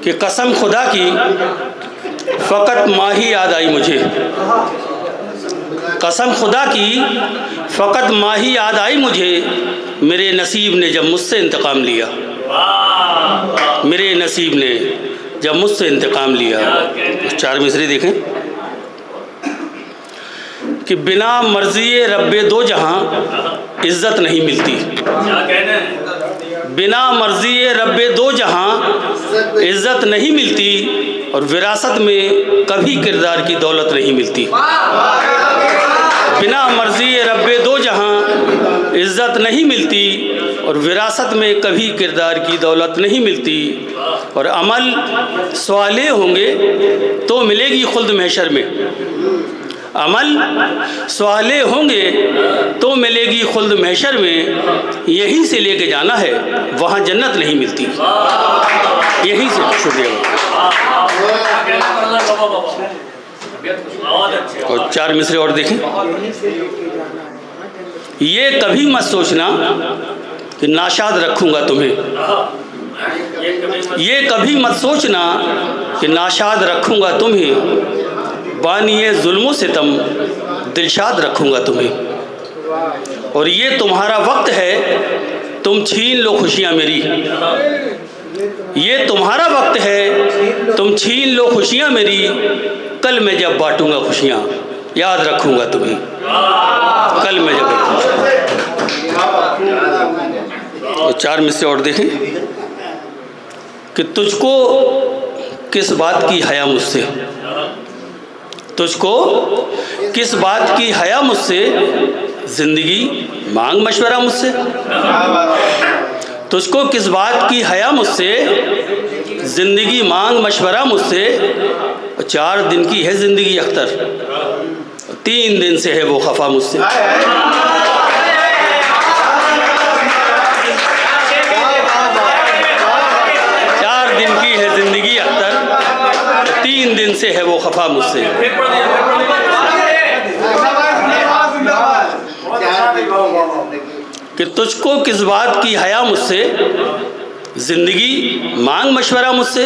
कि कसम खुदा की फ़कत माँ ही याद आई मुझे। कसम खुदा की फ़कत माँ ही याद आई मुझे, मेरे नसीब ने जब मुझसे इंतकाम लिया। मेरे नसीब ने जब मुझसे इंतकाम लिया। चार मिसरे देखें कि बिना मर्ज़ी रब्बे दो जहां इज़्ज़त नहीं मिलती। बिना मर्ज़ी रब्बे दो जहां इज़्ज़त नहीं मिलती, और विरासत में कभी किरदार की दौलत नहीं मिलती। बिना मर्ज़ी रब्बे दो जहां इज़्ज़त नहीं मिलती, और विरासत में कभी किरदार की दौलत नहीं मिलती। और अमल सवाले होंगे तो मिलेगी खुल्द महशर में। अमल सवाले होंगे तो मिलेगी खुल्द महशर में। यहीं से लेके जाना है, वहाँ जन्नत नहीं मिलती। यहीं से। शुक्रिया। और चार मिसरे और देखें। ये कभी मत सोचना कि नाशाद रखूँगा तुम्हें। ये कभी मत सोचना कि नाशाद रखूँगा तुम्हें। बानिए जुल्मों से तम दिलशाद रखूँगा तुम्हें। और ये तुम्हारा वक्त है, तुम छीन लो खुशियाँ मेरी। ये तुम्हारा वक्त है, तुम छीन लो खुशियाँ मेरी। कल मैं जब बांटूँगा खुशियाँ, याद रखूँगा तुम्हें। कल मैं जब और चार मिसरे और देखें कि तुझको किस बात की हया मुझसे। तुझको किस बात की हया मुझसे, ज़िंदगी मांग मशवरा मुझसे। तुझको किस बात की हया मुझसे, ज़िंदगी मांग मशवरा मुझसे। 4 दिन की है ज़िंदगी अख्तर, 3 दिन से है वो खफा मुझसे। 4 दिन की है ज़िंदगी अख्तर, 3 दिन से है वो खफा मुझसे। कि तुझको किस बात की हया मुझसे, ज़िंदगी मांग मशवरा मुझसे।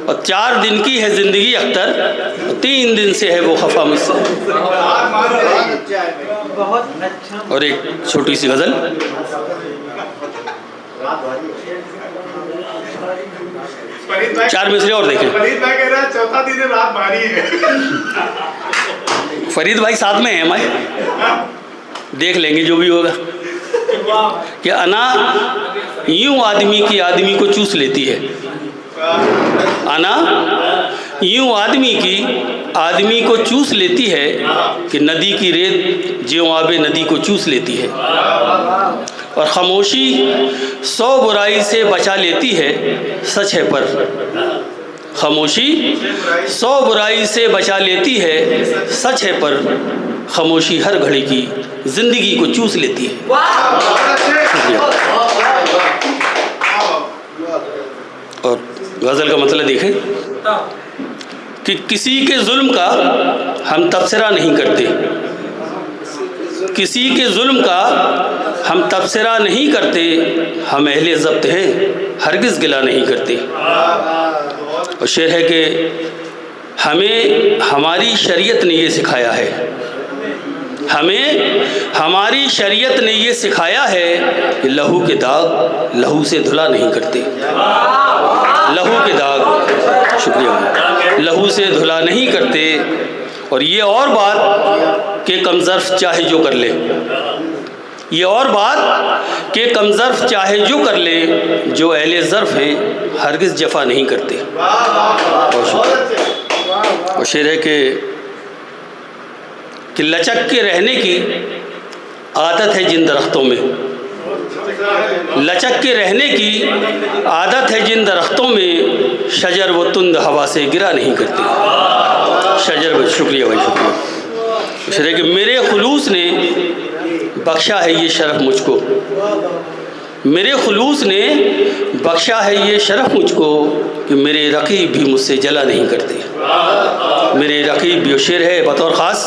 और 4 दिन की है ज़िंदगी अख्तर, 3 दिन से है वो खफा मुझसे। और एक छोटी सी गज़ल। चार मिसरे और देखें। फरीद भाई कह रहा है चौथा दिन रात भारी है। फरीद भाई साथ में है हमारे, देख लेंगे जो भी होगा। कि अना यूं आदमी की आदमी को चूस लेती है। अना यूं आदमी की आदमी को चूस लेती है, कि नदी की रेत ज्यों आबे नदी को चूस लेती है। और खामोशी 100 बुराई से बचा लेती है, सच है पर। खामोशी 100 बुराई से बचा लेती है, सच है पर। खामोशी हर घड़ी की ज़िंदगी को चूस लेती है। और गज़ल का मतलब देखें कि किसी के जुल्म का हम तबसरा नहीं करते। किसी के जुल्म का हम तबसरा नहीं करते। हम अहले ज़ब्त हैं, हरगिज़ गिला नहीं करते। और शेर है कि हमें हमारी शरीयत ने ये सिखाया है। हमें हमारी शरीयत ने ये सिखाया है कि लहू के दाग लहू से धुला नहीं करते। लहू के दाग, शुक्रिया, लहू से धुला नहीं करते। और ये और बात कि कमज़र्फ़ चाहे जो कर ले। ये और बात कि कमज़र्फ़ चाहे जो कर ले, जो अहले ज़र्फ़ हैं हरगिज़ जफ़ा नहीं करते। और शेर है कि लचक के रहने की आदत है जिन दरख्तों में। लचक के रहने की आदत है जिन दरख्तों में, शजर वो तुंद हवा से गिरा नहीं करते। शजर वो, शुक्रिया भाई, शुक्रिया। शेर है कि मेरे खुलूस ने बख्शा है ये शरफ़ मुझको। मेरे खुलूस ने बख्शा है ये शरफ़ मुझको, कि मेरे रकीब भी मुझसे जला नहीं करते। मेरे रकीब भी। शेर है बतौर ख़ास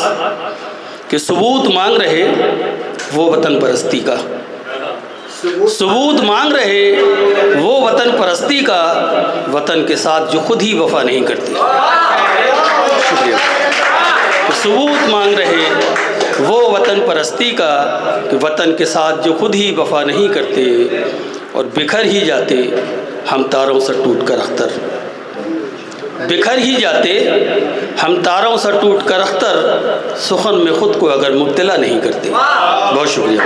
कि सबूत मांग रहे वो वतन परस्ती का। सबूत मांग रहे वो वतन परस्ती का, वतन के साथ जो खुद ही वफा नहीं करते। शुक्रिया। सबूत मांग रहे वो वतन परस्ती का, कि वतन के साथ जो खुद ही वफा नहीं करते, और बिखर ही जाते हम तारों से टूट कर अख्तर, बिखर ही जाते हम तारों से टूट कर अख्तर, सुखन में ख़ुद को अगर मुब्तला नहीं करते। बहुत शुक्रिया।